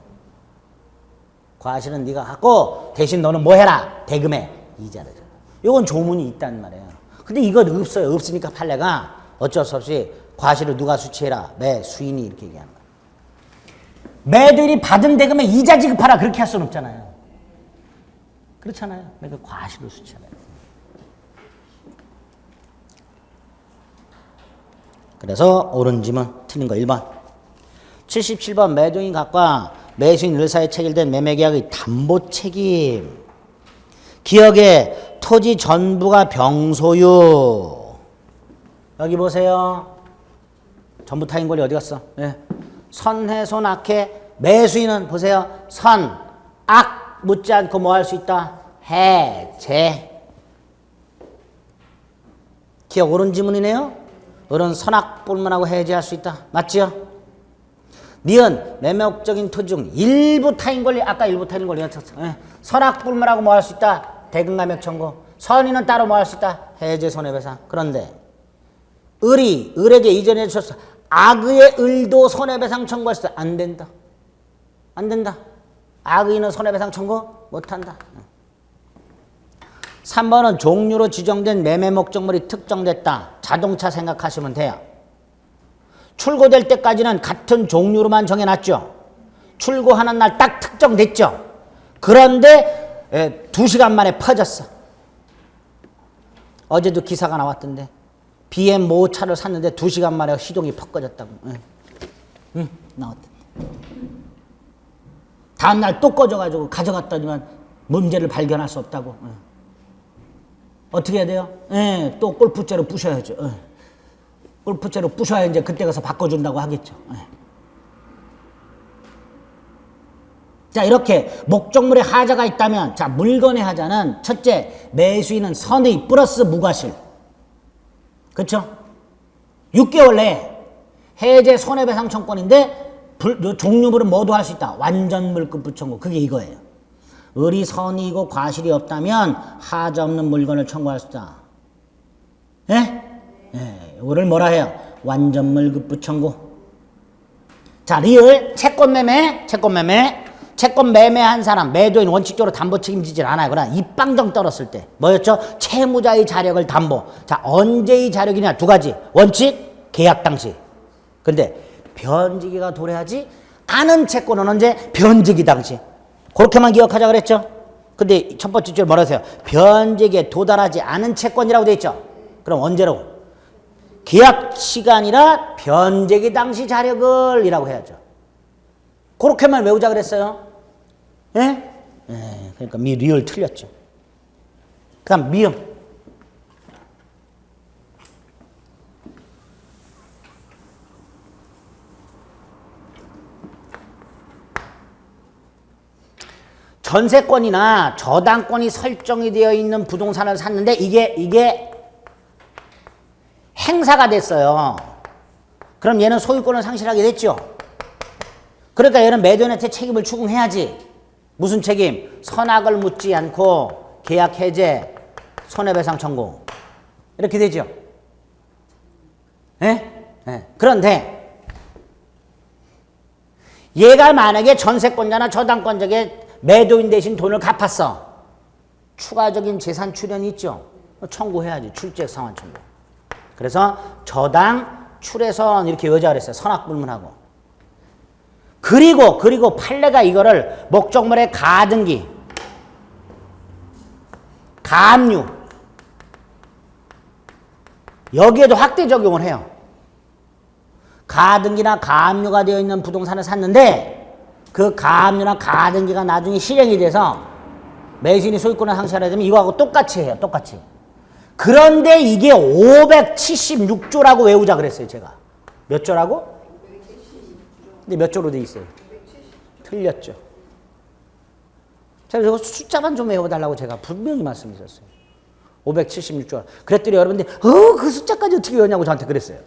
과실은 네가 갖고 대신 너는 뭐 해라? 대금의 이자를 줘라. 이건 조문이 있단 말이에요. 근데 이건 없어요. 없으니까 판례가 어쩔 수 없이 과실을 누가 수취해라? 매수인이 이렇게 얘기하는 거예요. 매도인이 받은 대금의 이자 지급하라 그렇게 할 수는 없잖아요. 그렇잖아요. 그러니까 과실을 수취하라. 그래서 옳은 지문 틀린 거 1번. 77번 매도인 각과 매수인 을 사이에 체결된 매매계약의 담보 책임. 기억에 토지 전부가 병소유. 여기 보세요. 전부 타인 권리 어디 갔어? 네. 선해 손악해. 매수인은 보세요. 선, 악 묻지 않고 뭐 할 수 있다? 해제. 기억 옳은 지문이네요. 옳은 선악불문하고 해제할 수 있다. 맞지요? 니은 매매목적인 토지 중 일부 타인 권리. 아까 일부 타인 권리였었어. 네. 선악불문하고 뭐 할 수 있다? 대금감액 청구. 선의는 따로 뭐 할 수 있다? 해제 손해배상. 그런데 을에게 이전해 주셨어. 악의의 을도 손해배상 청구할 수 있다. 안 된다. 안 된다. 악의는 손해배상 청구 못한다. 3번은 종류로 지정된 매매 목적물이 특정됐다. 자동차 생각하시면 돼요. 출고될 때까지는 같은 종류로만 정해놨죠. 출고하는 날 딱 특정됐죠. 그런데 2시간 만에 퍼졌어. 어제도 기사가 나왔던데 BM 모 차를 샀는데 2시간 만에 시동이 퍽 꺼졌다고. 나왔던데. 다음날 또 꺼져가지고 가져갔더니만 문제를 발견할 수 없다고. 어떻게 해야 돼요? 또 골프채로 부셔야죠. 골프채로 부셔야 이제 그때 가서 바꿔준다고 하겠죠. 자, 이렇게 목적물에 하자가 있다면, 자, 물건의 하자는 첫째, 매수인은 선의 플러스 무과실. 그렇죠? 6개월 내에 해제 손해배상 청구권인데 종류물은 모두 할 수 있다. 완전 물급 부청구. 그게 이거예요. 을이 선의이고 과실이 없다면 하자 없는 물건을 청구할 수 있다. 예? 예, 이거를 뭐라 해요? 완전물 급부 청구. 자, 리을 채권 매매, 채권 매매한 사람, 매도인 원칙적으로 담보 책임지질 않아요. 그러나 입방정 떨었을 때 뭐였죠? 채무자의 자력을 담보. 자, 언제의 자력이냐? 두 가지. 원칙, 계약 당시. 근데 변제기가 도래하지 않은 채권은 언제? 변제기 당시. 그렇게만 기억하자 그랬죠? 근데 첫 번째 줄 뭐라 하세요? 변제기에 도달하지 않은 채권이라고 돼 있죠? 그럼 언제라고? 계약 시간이라 변제기 당시 자력을 이라고 해야죠. 그렇게만 외우자 그랬어요. 예? 예, 그러니까 리을 틀렸죠. 그 다음 미음. 전세권이나 저당권이 설정이 되어 있는 부동산을 샀는데 이게 행사가 됐어요. 그럼 얘는 소유권을 상실하게 됐죠. 그러니까 얘는 매도인한테 책임을 추궁해야지. 무슨 책임? 선악을 묻지 않고 계약 해제, 손해배상 청구. 이렇게 되죠. 예? 예. 그런데 얘가 만약에 전세권자나 저당권자에게 매도인 대신 돈을 갚았어. 추가적인 재산 출연이 있죠. 청구해야지. 출재액 상환 청구. 그래서 저당, 출해선 이렇게 여자 그랬어요. 선악불문하고. 그리고 판례가 이거를 목적물의 가등기, 가압류 여기에도 확대 적용을 해요. 가등기나 가압류가 되어 있는 부동산을 샀는데 그 가압류나 가등기가 나중에 실행이 돼서 매수인이 소유권을 상실하게 되면 이거하고 똑같이 해요. 똑같이. 그런데 이게 576조라고 외우자 그랬어요. 제가. 몇 조라고? 근데 몇 조로 돼 있어요? 틀렸죠. 제가 이거 숫자만 좀 외워달라고 제가 분명히 말씀드렸어요. 576조. 그랬더니 여러분들이 그 숫자까지 어떻게 외웠냐고 저한테 그랬어요.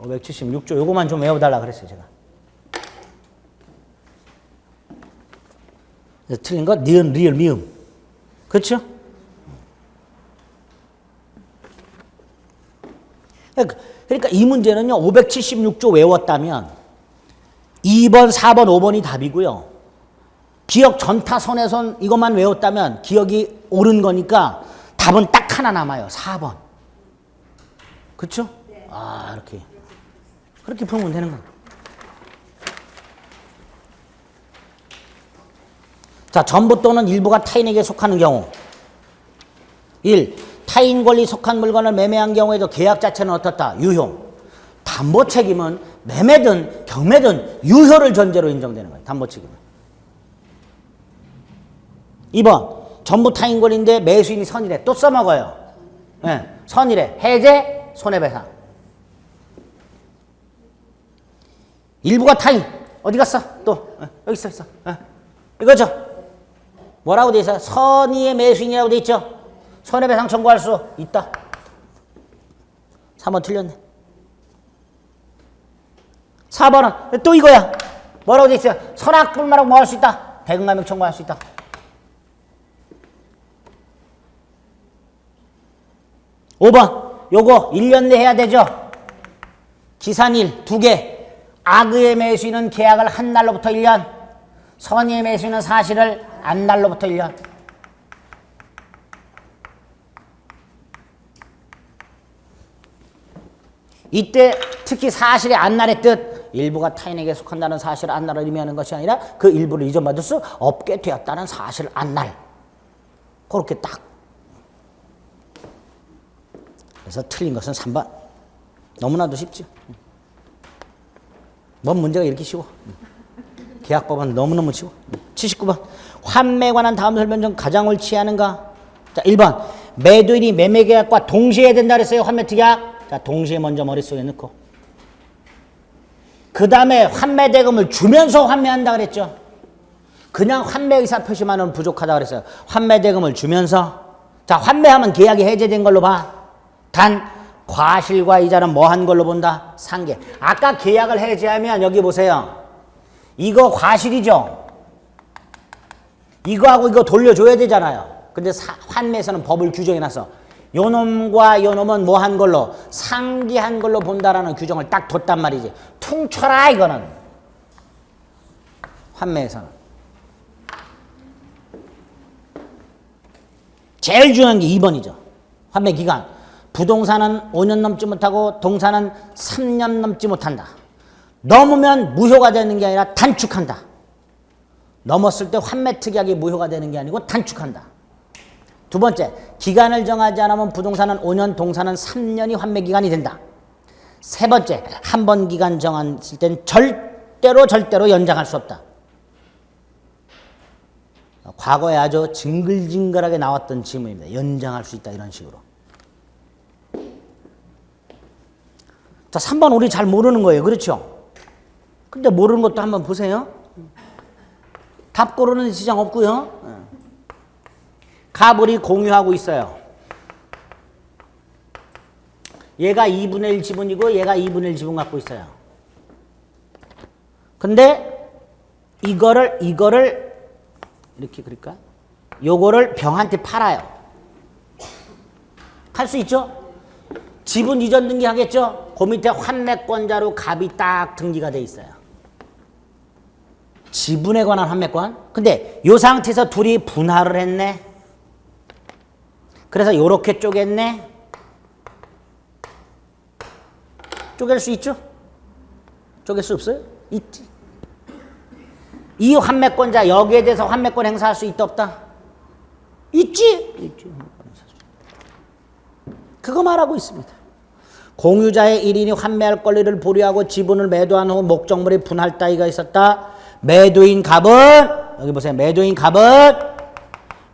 576조 요거만 좀 외워달라 그랬어요. 제가. 틀린 거 니은, 리을, 미음. 그렇죠? 그러니까 이 문제는요. 576조 외웠다면 2번, 4번, 5번이 답이고요. 기억 전타 손해손 이것만 외웠다면 기억이 옳은 거니까 답은 딱 하나 남아요. 4번. 그렇죠? 아, 이렇게. 그렇게 풀면 되는 거예요. 자, 전부 또는 일부가 타인에게 속하는 경우. 1. 타인 권리 속한 물건을 매매한 경우에도 계약 자체는 어떻다? 유효. 담보 책임은 매매든 경매든 유효를 전제로 인정되는 거예요. 담보 책임은. 2번. 전부 타인 권리인데 매수인이 선이래. 또 써먹어요. 네. 선이래. 해제, 손해배상. 일부가 타인. 어디 갔어? 또. 여기 있어. 이거죠. 뭐라고 돼 있어요? 선의의 매수인이라고 돼 있죠. 손해배상 청구할 수 있다. 3번 틀렸네. 4번은 또 이거야. 뭐라고 돼 있어요? 선악불만하고 뭐 할 수 있다? 배금감액 청구할 수 있다. 5번 요거 1년 내에 해야 되죠. 기산일 2개. 악의의 매수인은 계약을 한 날로부터 1년, 선의의 매수인은 사실을 안 날로부터 1년. 이때 특히 사실의 안날의 뜻, 일부가 타인에게 속한다는 사실을 안날을 의미하는 것이 아니라 그 일부를 이전받을 수 없게 되었다는 사실을 안날. 그렇게 딱. 그래서 틀린 것은 3번. 너무나도 쉽죠. 뭔 문제가 이렇게 쉬워. 계약법은 너무너무 쉬워. 79번. 환매에 관한 다음 설명 중 가장 옳지 않은가? 자, 1번. 매도인이 매매계약과 동시에 해야 된다 그랬어요. 환매특약. 자, 동시에 먼저 머릿속에 넣고. 그 다음에 환매대금을 주면서 환매한다 그랬죠. 그냥 환매 의사 표시만은 부족하다 그랬어요. 환매대금을 주면서. 자, 환매하면 계약이 해제된 걸로 봐. 단 과실과 이자는 뭐 한 걸로 본다? 상계. 아까 계약을 해제하면 여기 보세요. 이거 과실이죠. 이거하고 이거 돌려줘야 되잖아요. 근데 환매에서는 법을 규정해놨어. 요 놈과 요 놈은 뭐 한 걸로? 상기한 걸로 본다라는 규정을 딱 뒀단 말이지. 퉁쳐라 이거는. 환매에서는. 제일 중요한 게 2번이죠. 환매 기간. 부동산은 5년 넘지 못하고 동산은 3년 넘지 못한다. 넘으면 무효가 되는 게 아니라 단축한다. 넘었을 때 환매 특약이 무효가 되는 게 아니고 단축한다. 두 번째, 기간을 정하지 않으면 부동산은 5년, 동산은 3년이 환매 기간이 된다. 세 번째, 한 번 기간 정했을 때는 절대로 연장할 수 없다. 과거에 아주 징글징글하게 나왔던 질문입니다. 연장할 수 있다 이런 식으로. 자, 3번 우리 잘 모르는 거예요. 그렇죠? 근데 모르는 것도 한번 보세요. 답 고르는 지장 없고요. 갑을이 공유하고 있어요. 얘가 2분의 1 지분이고 얘가 2분의 1 지분 갖고 있어요. 근데 이거를 이렇게 그릴까? 요거를 병한테 팔아요. 할 수 있죠? 지분 이전 등기 하겠죠? 그 밑에 환매권자로 갑이 딱 등기가 돼 있어요. 지분에 관한 환매권. 근데 이 상태에서 둘이 분할을 했네. 그래서 요렇게 쪼갰네. 쪼갤 수 있죠? 쪼갤 수 없어요? 있지. 이 환매권자 여기에 대해서 환매권 행사할 수 있다 없다? 있지. 있지. 그거 말하고 있습니다. 공유자의 1인이 환매할 권리를 보류하고 지분을 매도한 후 목적물의 분할 따위가 있었다. 매도인 갑은 여기 보세요. 매도인 갑은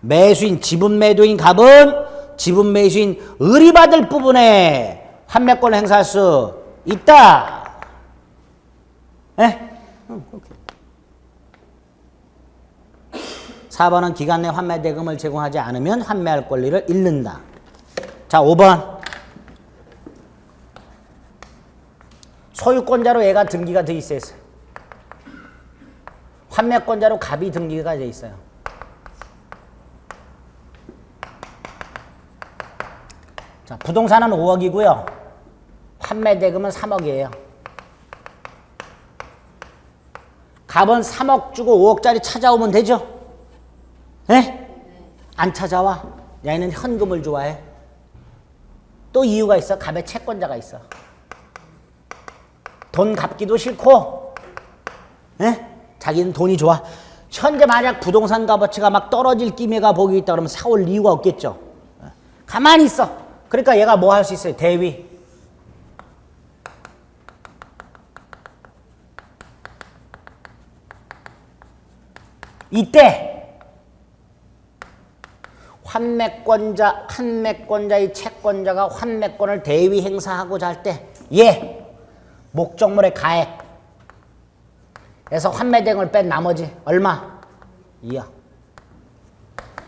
매수인 지분 매도인 갑은 지분 매수인 의리받을 부분에 환매권을 행사할 수 있다. 예? 4번은 기간 내 환매 대금을 제공하지 않으면 환매할 권리를 잃는다. 자, 5번. 소유권자로 얘가 등기가 돼 있어요. 환매권자로 갑이 등기가 돼 있어요. 자, 부동산은 5억이고요. 환매 대금은 3억이에요. 갑은 3억 주고 5억짜리 찾아오면 되죠? 네? 안 찾아와. 얘는 현금을 좋아해. 또 이유가 있어. 갑의 채권자가 있어. 돈 갚기도 싫고, 네? 자기는 돈이 좋아. 현재 만약 부동산 값어치가 막 떨어질 기미가 보이고 있다 그러면 사올 이유가 없겠죠. 가만히 있어. 그러니까 얘가 뭐 할 수 있어요? 대위. 이때 환매권자의 채권자가 환매권을 대위 행사하고자 할 때 목적물의 가액에서 환매대금을 뺀 나머지 얼마? 2억.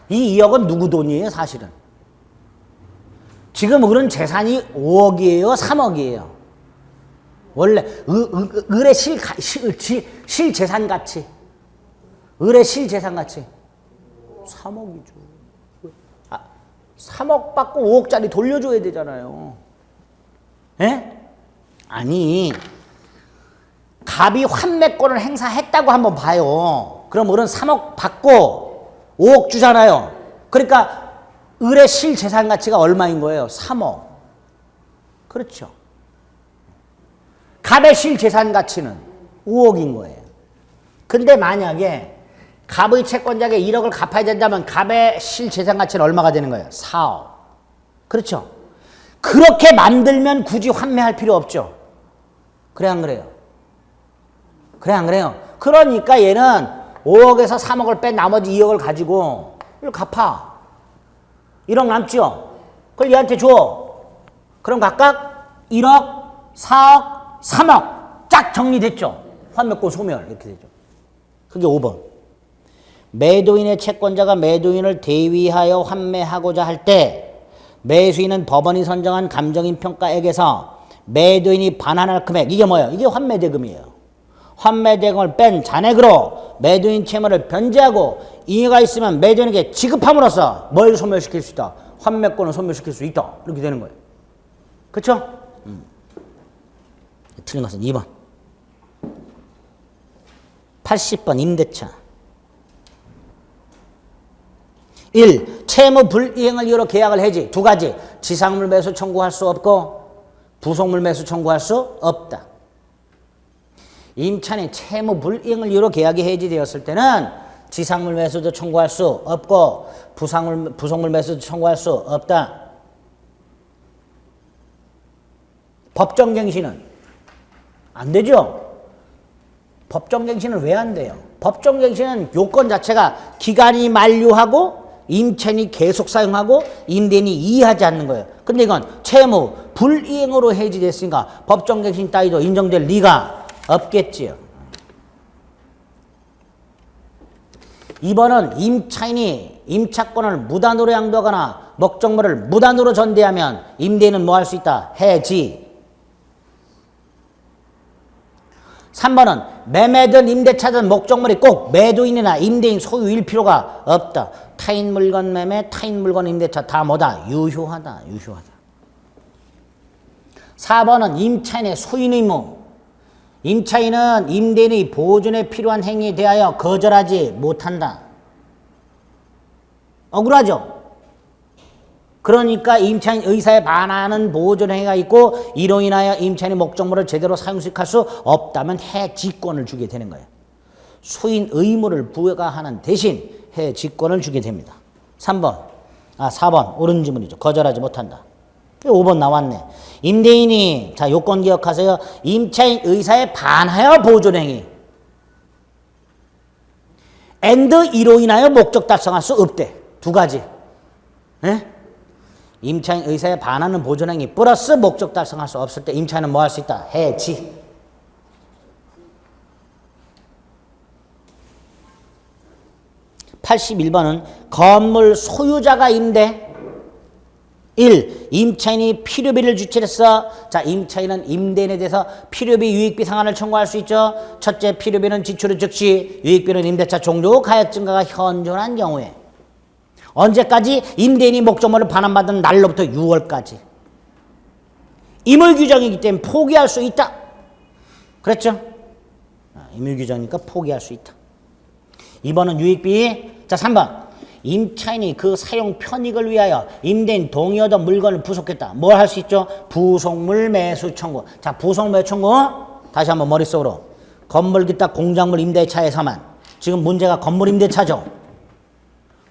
이 2억은 누구 돈이에요? 사실은. 지금 을은 재산이 5억이에요? 3억이에요? 원래 을의 실재산 가치. 을의 실재산 가치 3억이죠. 3억 받고 5억짜리 돌려줘야 되잖아요. 예? 아니, 갑이 환매권을 행사했다고 한번 봐요. 그럼 을은 3억 받고 5억 주잖아요. 그러니까 을의 실재산 가치가 얼마인 거예요? 3억. 그렇죠. 갑의 실재산 가치는 5억인 거예요. 근데 만약에 갑의 채권자에게 1억을 갚아야 된다면 갑의 실재산 가치는 얼마가 되는 거예요? 4억. 그렇죠? 그렇게 만들면 굳이 환매할 필요 없죠. 그래 안 그래요? 그래 안 그래요? 그러니까 얘는 5억에서 3억을 뺀 나머지 2억을 가지고 이걸 갚아. 1억 남죠? 그걸 얘한테 줘. 그럼 각각 1억, 4억, 3억 쫙 정리됐죠? 환매권 소멸 이렇게 되죠. 그게 5번. 매도인의 채권자가 매도인을 대위하여 환매하고자 할 때 매수인은 법원이 선정한 감정인 평가액에서 매도인이 반환할 금액, 이게 뭐예요? 이게 환매대금이에요. 환매대금을 뺀 잔액으로 매도인 채무를 변제하고 이의가 있으면 매도인에게 지급함으로써 뭘 소멸시킬 수 있다? 환매권을 소멸시킬 수 있다. 이렇게 되는 거예요. 그쵸? 틀린 것은 2번. 80번 임대차. 1. 채무 불이행을 이유로 계약을 해지. 두 가지. 지상물 매수 청구할 수 없고 부속물 매수 청구할 수 없다. 임차인이 채무 불이행을 이유로 계약이 해지되었을 때는 지상물 매수도 청구할 수 없고 부속물 매수도 청구할 수 없다. 법정갱신은 안 되죠? 법정갱신은 왜 안 돼요? 법정갱신은 요건 자체가 기간이 만료하고 임차인이 계속 사용하고 임대인이 이의하지 않는 거예요. 근데 이건 채무 불이행으로 해지됐으니까 법정갱신 따위도 인정될 리가 없겠지요. 2번은 임차인이 임차권을 무단으로 양도하거나 목적물을 무단으로 전대하면 임대인은 뭐 할 수 있다? 해지. 3번은 매매든 임대차든 목적물이 꼭 매도인이나 임대인 소유일 필요가 없다. 타인 물건 매매, 타인 물건 임대차 다 뭐다? 유효하다. 유효하다. 4번은 임차인의 소인 의무. 임차인은 임대인의 보존에 필요한 행위에 대하여 거절하지 못한다. 억울하죠? 그러니까 임차인 의사에 반하는 보존 행위가 있고 이로 인하여 임차인의 목적물을 제대로 사용할 수 없다면 해지권을 주게 되는 거예요. 소인 의무를 부과하는 대신 해지권을 주게 됩니다. 4번 옳은 지문이죠. 거절하지 못한다. 5번 나왔네. 임대인이 자 요건 기억하세요. 임차인 의사에 반하여 보존 행위 and 이로 인하여 목적 달성할 수 없대. 두 가지. 네? 임차인 의사에 반하는 보존행위 플러스 목적 달성할 수 없을 때 임차인은 뭐 할 수 있다? 해지. (81번은) 건물 소유자가 임대 1. 임차인이 필요비를 지출했어. 자, 임차인은 임대인에 대해서 필요비 유익비 상환을 청구할 수 있죠. 첫째, 필요비는 지출 후 즉시, 유익비는 임대차 종료 후 가액 증가가 현존한 경우에. 언제까지? 임대인이 목적물을 반환받은 날로부터 6월까지. 임의 규정이기 때문에 포기할 수 있다. 그랬죠? 임의 규정이니까 포기할 수 있다. 2번은 유익비. 자, 3번. 임차인이 그 사용 편익을 위하여 임대인 동의 얻은 물건을 부속했다. 뭘 할 수 있죠? 부속물 매수 청구. 자, 부속물 매수 청구. 다시 한번 머릿속으로. 건물 기타 공작물 임대차에서만. 지금 문제가 건물 임대차죠.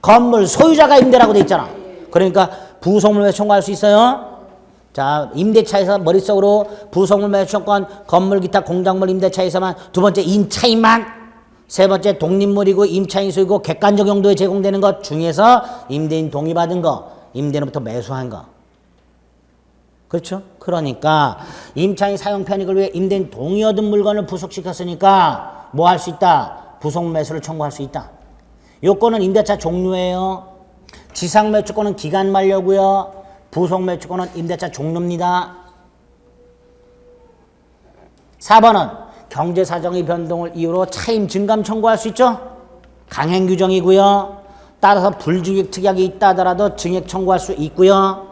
건물 소유자가 임대라고 돼 있잖아. 그러니까 부속물 매수 청구할 수 있어요. 자, 임대차에서 머릿속으로 부속물 매수 청구권 건물 기타 공작물 임대차에서만. 두 번째 임차인만. 세 번째 독립물이고 임차인 소유고 객관적 용도에 제공되는 것 중에서 임대인 동의받은 거, 임대인으로부터 매수한 거. 그렇죠? 그러니까 임차인 사용 편익을 위해 임대인 동의 얻은 물건을 부속시켰으니까 뭐 할 수 있다? 부속 매수를 청구할 수 있다. 요건은 임대차 종료예요. 지상 매수권은 기간 만료고요. 부속 매수권은 임대차 종료입니다. 4번은 경제사정의 변동을 이유로 차임 증감 청구할 수 있죠. 강행 규정이고요. 따라서 불증액 특약이 있다 하더라도 증액 청구할 수 있고요.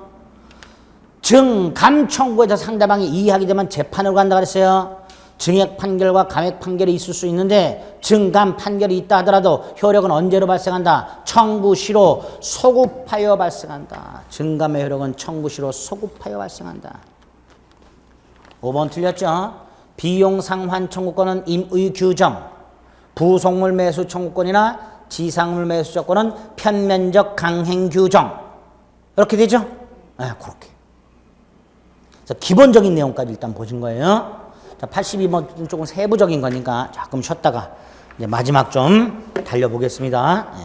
증감 청구에서 상대방이 이의하게 되면 재판으로 간다 그랬어요. 증액 판결과 감액 판결이 있을 수 있는데 증감 판결이 있다 하더라도 효력은 언제로 발생한다? 청구 시로 소급하여 발생한다. 증감의 효력은 청구 시로 소급하여 발생한다. 5번 틀렸죠? 비용 상환 청구권은 임의 규정, 부속물 매수 청구권이나 지상물 매수 조건은 편면적 강행 규정. 이렇게 되죠? 네, 그렇게. 그래서 기본적인 내용까지 일단 보신 거예요. 자, 82번 조금 세부적인 거니까 조금 쉬었다가 이제 마지막 좀 달려보겠습니다. 네.